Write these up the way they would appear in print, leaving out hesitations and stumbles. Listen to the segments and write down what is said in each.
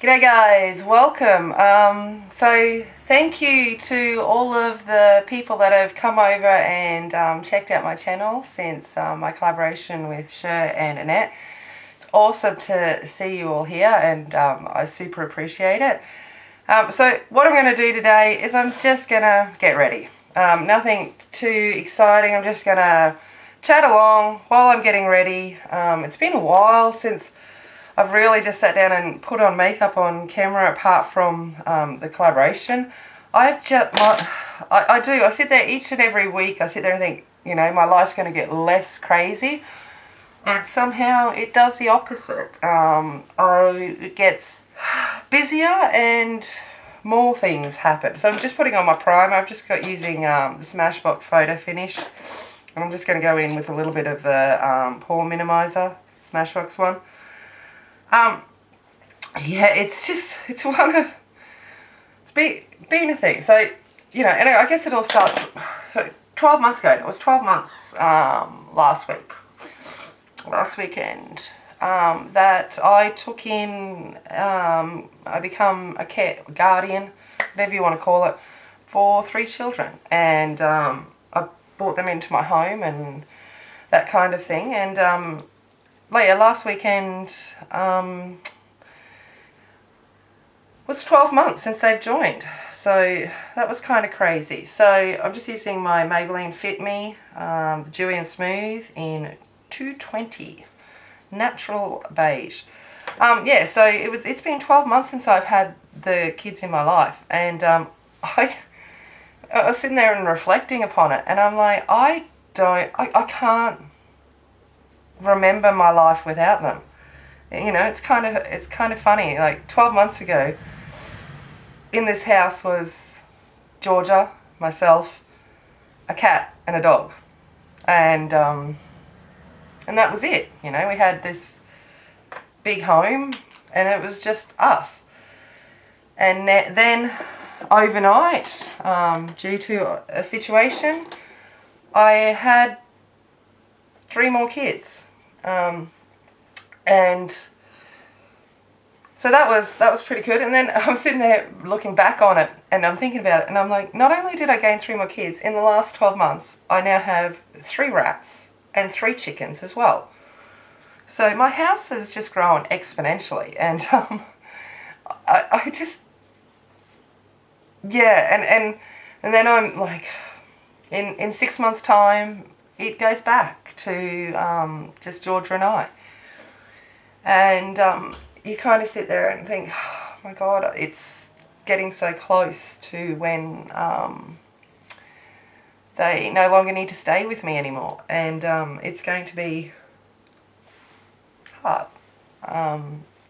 G'day guys, welcome. So thank you to all of the people that have come over and checked out my channel since my collaboration with Cher and Annette. It's awesome to see you all here, and I super appreciate it. So what I'm going to do today is I'm just going to get ready. Nothing too exciting. I'm just going to chat along while I'm getting ready. It's been a while since I've really just sat down and put on makeup on camera, apart from the collaboration. I sit there each and every week. I sit there and think, you know, my life's going to get less crazy, and somehow it does the opposite. It gets busier and more things happen. So I'm just putting on my primer. I've just got using the Smashbox Photo Finish, and I'm just going to go in with a little bit of the pore minimizer, Smashbox one. Yeah, it's been a thing. So, you know, and I guess it all starts 12 months ago. It was 12 months last weekend, that I took in, I become a guardian, whatever you want to call it, for 3 children. And I brought them into my home and that kind of thing. And last weekend was 12 months since they've joined, so that was kind of crazy. So I'm just using my Maybelline Fit Me, the Dewy and Smooth in 220 natural beige. Yeah, so it's been 12 months since I've had the kids in my life, and I was sitting there and reflecting upon it, and I'm like, I can't remember my life without them. You know, it's kind of funny. Like 12 months ago, in this house was Georgia, myself, a cat, and a dog, and that was it. You know, we had this big home, and it was just us. And then overnight, due to a situation, I had 3 more kids. And so that was pretty good. And then I'm sitting there looking back on it, and I'm thinking about it, and I'm like, not only did I gain 3 more kids, in the last 12 months, I now have 3 rats and 3 chickens as well. So my house has just grown exponentially, and I just, yeah, and then I'm like, in 6 months' time, it goes back to just Georgia and I. And you kind of sit there and think, oh my God, it's getting so close to when they no longer need to stay with me anymore. And it's going to be hard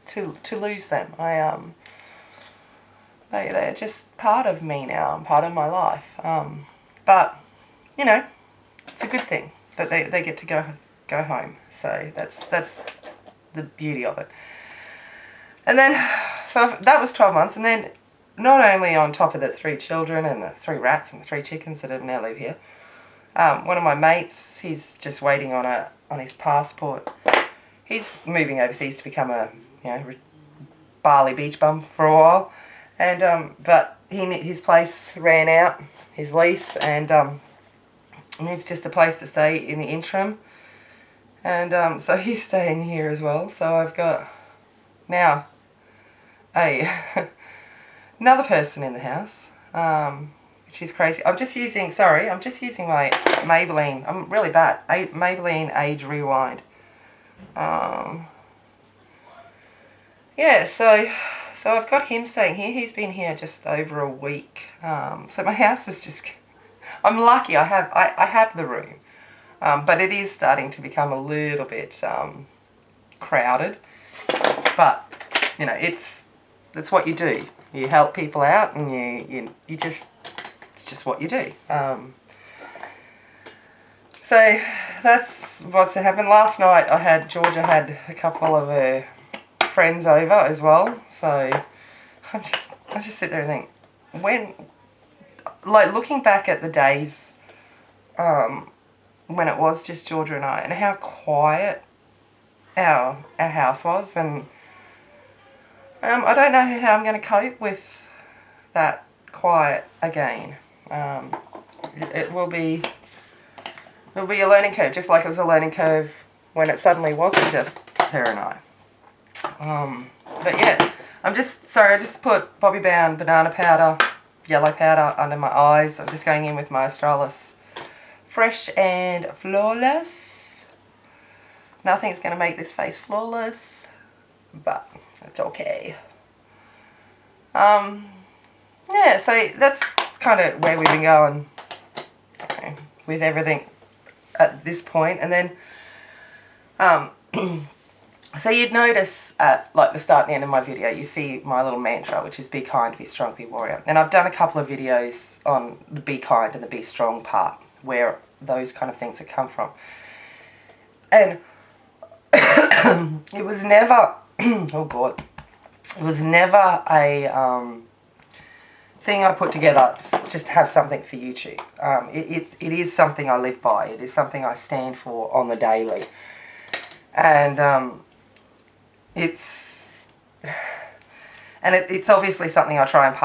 to lose them. They're just part of me now, part of my life. But, you know, it's a good thing that they get to go home. So that's the beauty of it. And then, so that was 12 months, and then not only on top of the 3 children and the 3 rats and the 3 chickens that now live here, one of my mates, he's just waiting on his passport. He's moving overseas to become a, you know, Bali beach bum for a while, and but his place ran out, his lease, and needs just a place to stay in the interim. And so he's staying here as well. So I've got now another person in the house, which is crazy. I'm just using my Maybelline. I'm really bad. Maybelline Age Rewind. Yeah, so I've got him staying here. He's been here just over a week. So my house is just, I'm lucky I have the room. But it is starting to become a little bit crowded. But, you know, it's what you do. You help people out, and you just, it's just what you do. So that's what's happened. Last night Georgia had a couple of her friends over as well. So I just sit there and think, like looking back at the days when it was just Georgia and I, and how quiet our house was, and I don't know how I'm going to cope with that quiet again. It will be a learning curve, just like it was a learning curve when it suddenly wasn't just her and I. But yeah, I just put Bobby Bound banana powder, yellow powder under my eyes. I'm just going in with my Australis Fresh and Flawless. Nothing's going to make this face flawless, but it's okay. Yeah, so that's kind of where we've been going with everything at this point. And then so you'd notice at like the start and the end of my video, you see my little mantra, which is be kind, be strong, be warrior. And I've done a couple of videos on the be kind and the be strong part, where those kind of things have come from. And it was never oh god, it was never a thing I put together just to have something for YouTube. It is something I live by. It is something I stand for on the daily. And it's obviously something I try and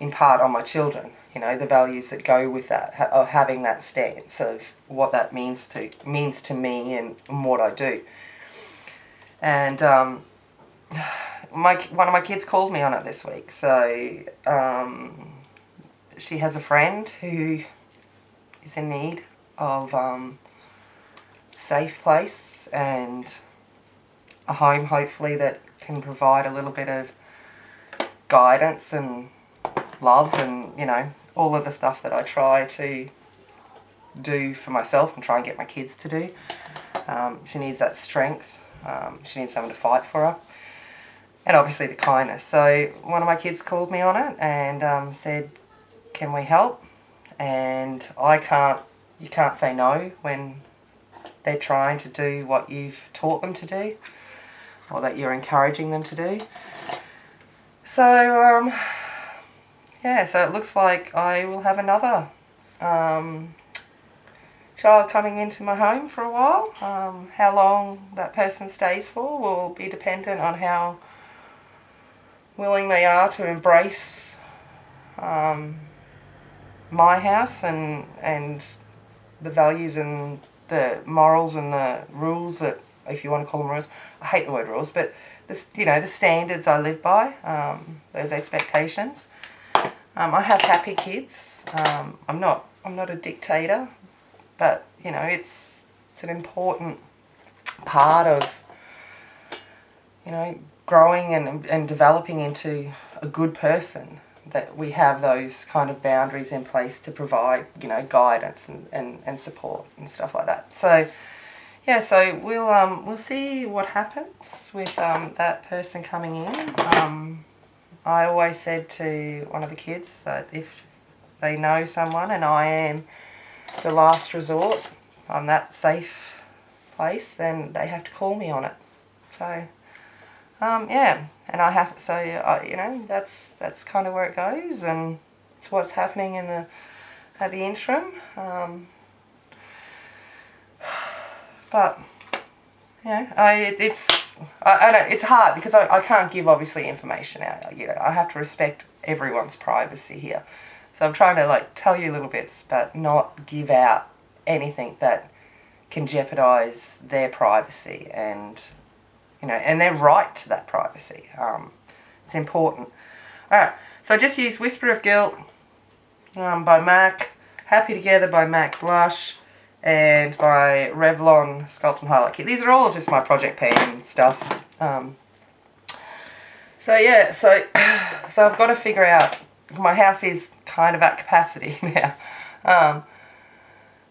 impart on my children. You know, the values that go with that, of having that stance of what that means to me and what I do. And one of my kids called me on it this week. So she has a friend who is in need of a safe place and a home, hopefully, that can provide a little bit of guidance and love and, you know, all of the stuff that I try to do for myself and try and get my kids to do. She needs that strength. She needs someone to fight for her. And obviously the kindness. So one of my kids called me on it and said, can we help? And you can't say no when they're trying to do what you've taught them to do, or that you're encouraging them to do. So, yeah, so it looks like I will have another child coming into my home for a while. How long that person stays for will be dependent on how willing they are to embrace my house and the values and the morals and the rules that, if you want to call them rules, I hate the word rules, but the standards I live by, those expectations. I have happy kids. I'm not a dictator, but you know, it's an important part of, you know, growing and developing into a good person, that we have those kind of boundaries in place to provide, you know, guidance and support and stuff like that. So yeah, so we'll see what happens with that person coming in. I always said to one of the kids that if they know someone and I am the last resort, I'm that safe place, then they have to call me on it. So yeah, and I have, so you know, that's kind of where it goes, and it's what's happening at the interim. But you know, I know it's hard because I can't give obviously information out. You know, I have to respect everyone's privacy here. So I'm trying to like tell you little bits, but not give out anything that can jeopardize their privacy and, you know, and their right to that privacy. It's important. All right, so I just used Whisper of Guilt by MAC, Happy Together by MAC Blush, and my Revlon Sculpt and Highlight Kit. These are all just my project pen stuff. So yeah, so I've got to figure out, my house is kind of at capacity now.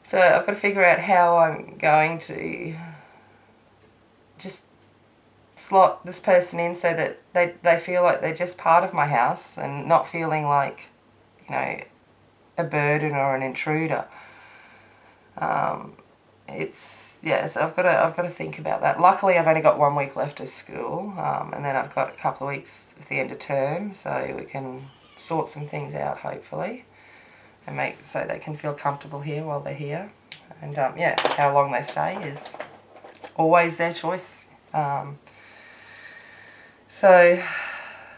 So I've got to figure out how I'm going to just slot this person in so that they feel like they're just part of my house and not feeling like, you know, a burden or an intruder. So I've got to think about that. Luckily, I've only got 1 week left of school, and then I've got a couple of weeks at the end of term, so we can sort some things out hopefully, and make so they can feel comfortable here while they're here. And yeah, how long they stay is always their choice. So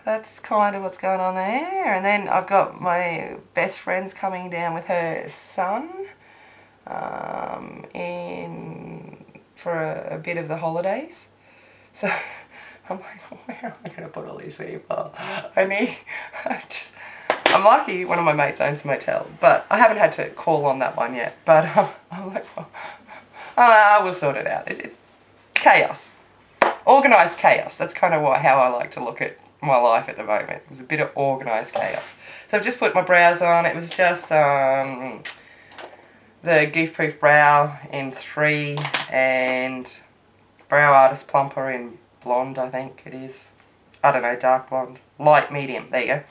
that's kind of what's going on there. And then I've got my best friend's coming down with her son in for a bit of the holidays. So I'm like, where am I going to put all these people? I'm lucky one of my mates owns a motel, but I haven't had to call on that one yet. But I'm like, well, I will sort it out. Chaos. Organised chaos. That's kind of how I like to look at my life at the moment. It was a bit of organised chaos. So I've just put my brows on. It was just the Goof Proof Brow in 3 and Brow Artist Plumper in blonde, I think it is. I don't know, dark blonde. Light medium. There you go.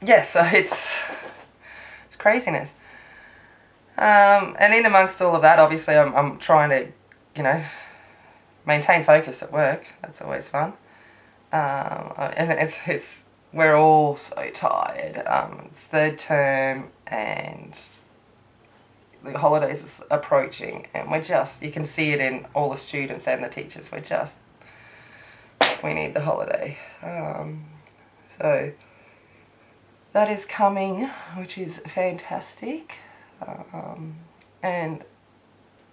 Yeah, so it's craziness. And in amongst all of that, obviously I'm trying to, maintain focus at work. That's always fun. And we're all so tired. It's third term and the holidays are approaching, and you can see it in all the students and the teachers. We need the holiday. So that is coming, which is fantastic. And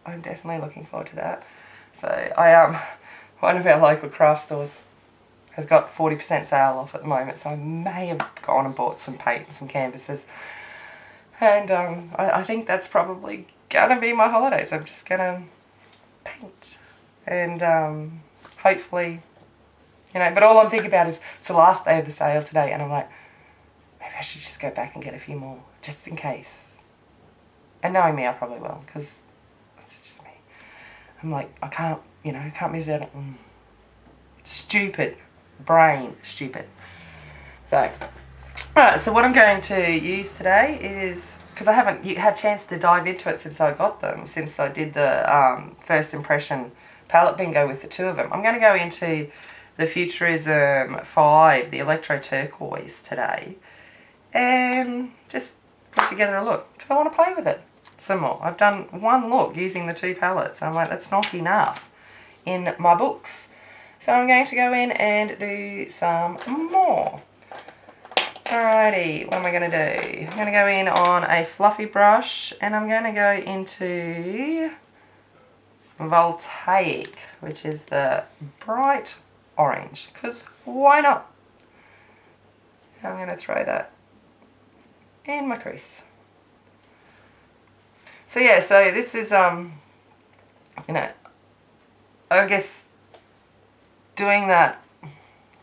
I'm definitely looking forward to that. So one of our local craft stores has got 40% sale off at the moment, so I may have gone and bought some paint and some canvases. And I think that's probably gonna be my holidays. I'm just gonna paint and hopefully, but all I'm thinking about is it's the last day of the sale today, and I'm like, maybe I should just go back and get a few more just in case. And knowing me, I probably will, because it's just me. I'm like, I can't miss out on stupid brain, stupid. So, alright, so what I'm going to use today is, because I haven't had a chance to dive into it since I got them, since I did the first impression palette bingo with the 2 of them. I'm going to go into the Futurism 5, the Electro Turquoise today, and just put together a look, because I want to play with it some more. I've done one look using the 2 palettes, and I'm like, that's not enough in my books. So I'm going to go in and do some more. Alrighty, what am I going to do? I'm going to go in on a fluffy brush, and I'm going to go into Voltaic, which is the bright orange, because why not? I'm going to throw that in my crease. So yeah, so this is, I guess doing that,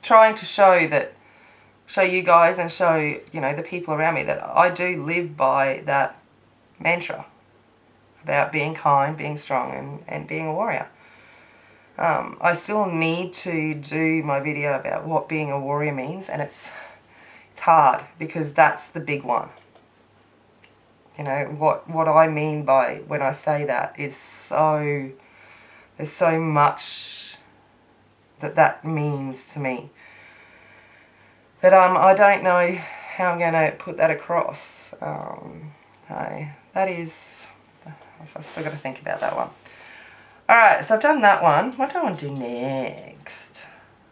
trying to show you guys and show, the people around me that I do live by that mantra about being kind, being strong, and being a warrior. I still need to do my video about what being a warrior means, and it's hard because that's the big one. What I mean by when I say that is there's so much that means to me that I don't know how I'm going to put that across. That is, I've still got to think about that one. Alright, so I've done that one. What do I want to do next?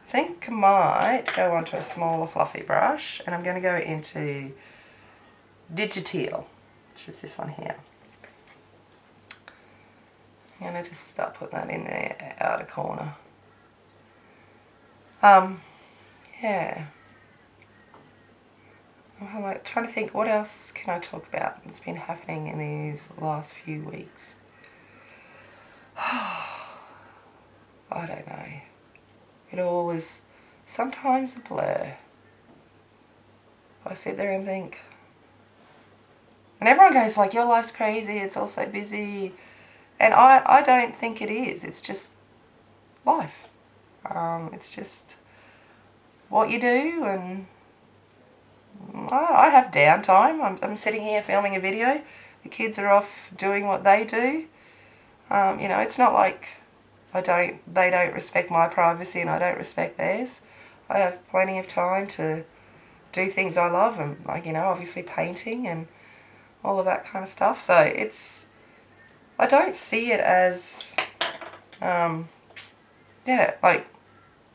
I think I might go onto a smaller fluffy brush, and I'm going to go into Digital, which is this one here. I'm going to just start putting that in the outer corner. Yeah. I'm like trying to think, what else can I talk about that's been happening in these last few weeks? I don't know. It all is sometimes a blur. I sit there and think, and everyone goes like, your life's crazy, it's all so busy. And I don't think it is. It's just life. It's just what you do, and I have downtime. I'm sitting here filming a video. The kids are off doing what they do. It's not like they don't respect my privacy and I don't respect theirs. I have plenty of time to do things I love, and obviously painting and all of that kind of stuff. So I don't see it as, like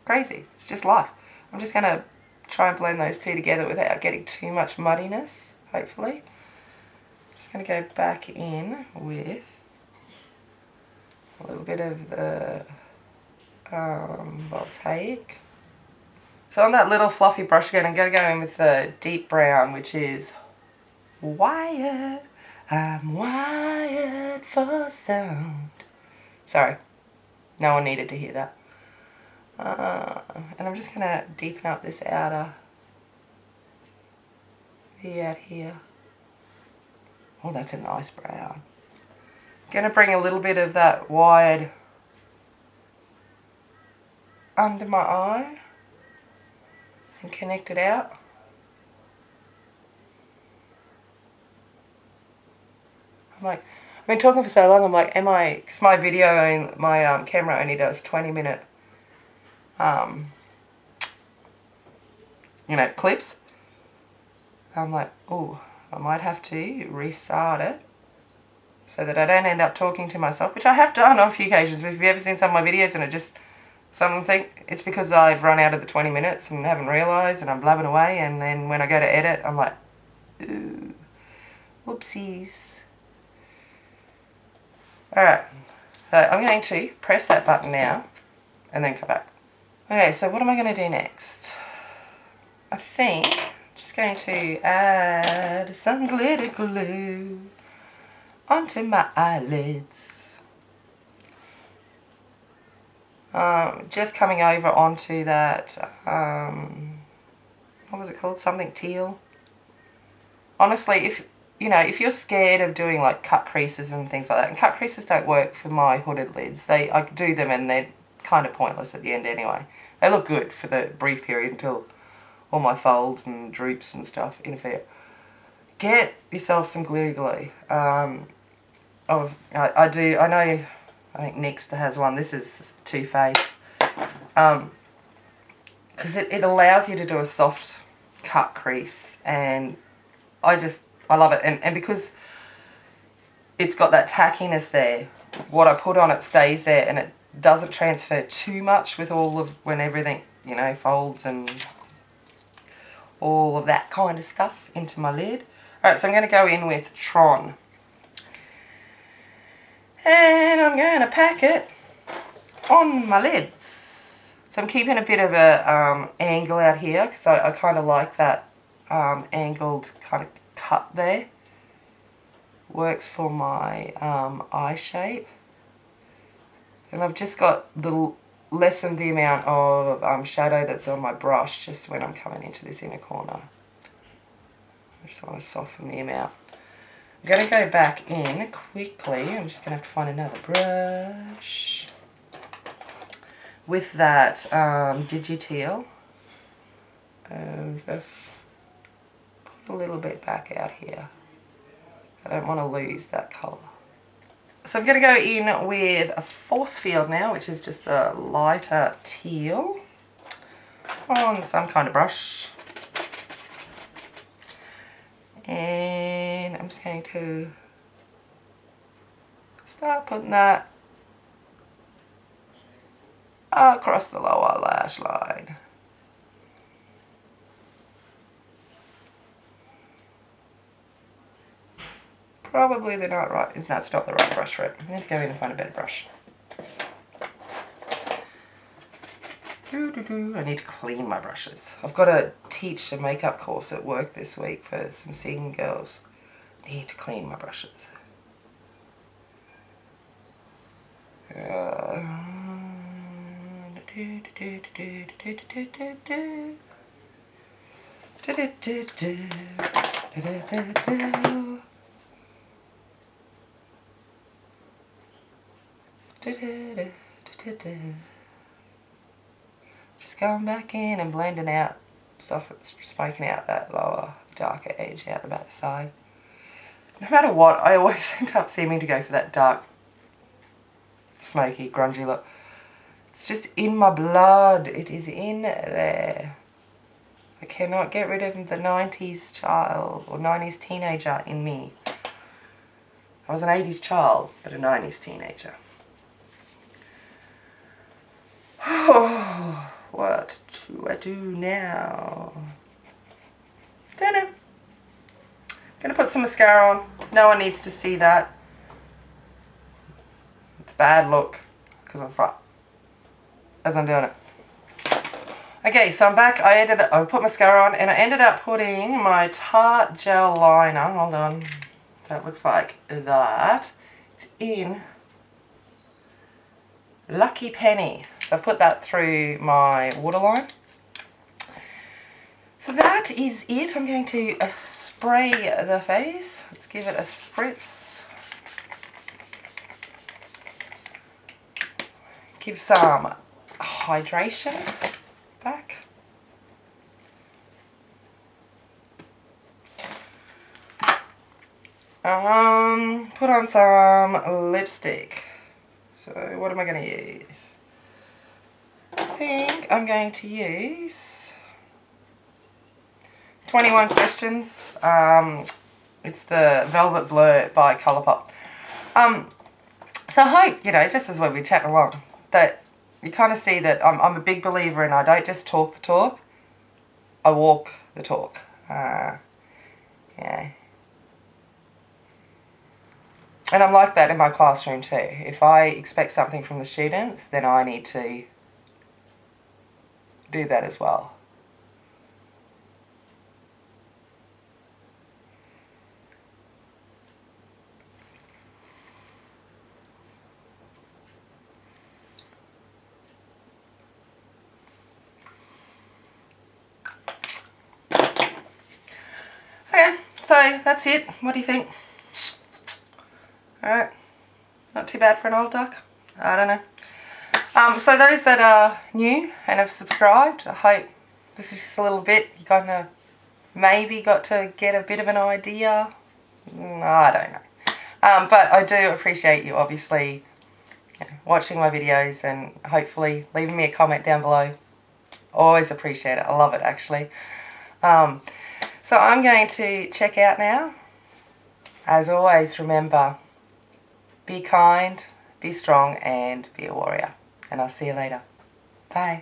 crazy. It's just life. I'm just going to try and blend those two together without getting too much muddiness, hopefully. Just going to go back in with a little bit of the voltaic. So on that little fluffy brush again, I'm going to go in with the deep brown, which is wired. I'm wired for sound. Sorry, no one needed to hear that. And I'm just going to deepen up this outer V out here. Oh, that's a nice brown. I'm going to bring a little bit of that wired under my eye and connect it out. I'm like, I've been talking for so long, I'm like, am I, because my video, my camera only does 20-minute, you know, clips. I'm like, oh, I might have to restart it so that I don't end up talking to myself, which I have done on a few occasions. If you've ever seen some of my videos and it just, something, it's because I've run out of the 20 minutes and haven't realised and I'm blabbing away, and then when I go to edit, I'm like, ooh, whoopsies. Alright, so I'm going to press that button now and then come back. Okay, so what am I going to do next? I think I'm just going to add some glitter glue onto my eyelids. Just coming over onto that, what was it called? Something teal. Honestly, if you know, if you're scared of doing like cut creases and things like that, and cut creases don't work for my hooded lids. I do them and they're kind of pointless at the end anyway. They look good for the brief period until all my folds and droops and stuff interfere. Get yourself some glitter glue. I know, I think Nix has one. This is Too Faced. Because it allows you to do a soft cut crease, and I love it. And because it's got that tackiness there, what I put on it stays there, and it doesn't transfer too much with when everything, you know, folds and all of that kind of stuff into my lid. Alright, so I'm going to go in with Tron. And I'm going to pack it on my lids. So I'm keeping a bit of a angle out here because I kind of like that angled kind of cut there. Works for my eye shape. And I've just got lessened the amount of shadow that's on my brush just when I'm coming into this inner corner. I just want to soften the amount. I'm going to go back in quickly. I'm just going to have to find another brush with that Digiteal. Just put a little bit back out here. I don't want to lose that colour. So I'm going to go in with a force field now, which is just a lighter teal on some kind of brush. And I'm just going to start putting that across the lower lash line. Probably that's not the right brush for it. I need to go in and find a better brush. I need to clean my brushes. I've got to teach a makeup course at work this week for some singing girls. I need to clean my brushes. Just going back in and blending out stuff, smoking out that lower, darker edge out the back side. No matter what, I always end up seeming to go for that dark, smoky, grungy look. It's just in my blood. It is in there. I cannot get rid of the 90s child or 90s teenager in me. I was an 80s child, but a 90s teenager. Wow, what do I do now? Don't know. Gonna put some mascara on. No one needs to see that. It's a bad look because I'm like, as I'm doing it. Okay, so I'm back. I put mascara on and I ended up putting my Tarte gel liner. Hold on. That looks like that. It's in Lucky Penny. So I put that through my waterline. So that is it. I'm going to spray the face. Let's give it a spritz. Give some hydration back. Put on some lipstick. So what am I going to use? I think I'm going to use 21 Questions. It's the Velvet Blur by Colourpop. So I hope, you know, just as we're chatting along, that you kind of see that I'm a big believer in I don't just talk the talk, I walk the talk. Yeah. And I'm like that in my classroom too. If I expect something from the students, then I need to do that as well. Okay, so that's it. What do you think? Alright, not too bad for an old duck. I don't know. So those that are new and have subscribed, I hope this is just a little bit, you kind of maybe got to get a bit of an idea. I don't know. But I do appreciate you obviously, you know, watching my videos and hopefully leaving me a comment down below. Always appreciate it. I love it actually. So I'm going to check out now. As always, remember, be kind, be strong, and be a warrior. And I'll see you later. Bye.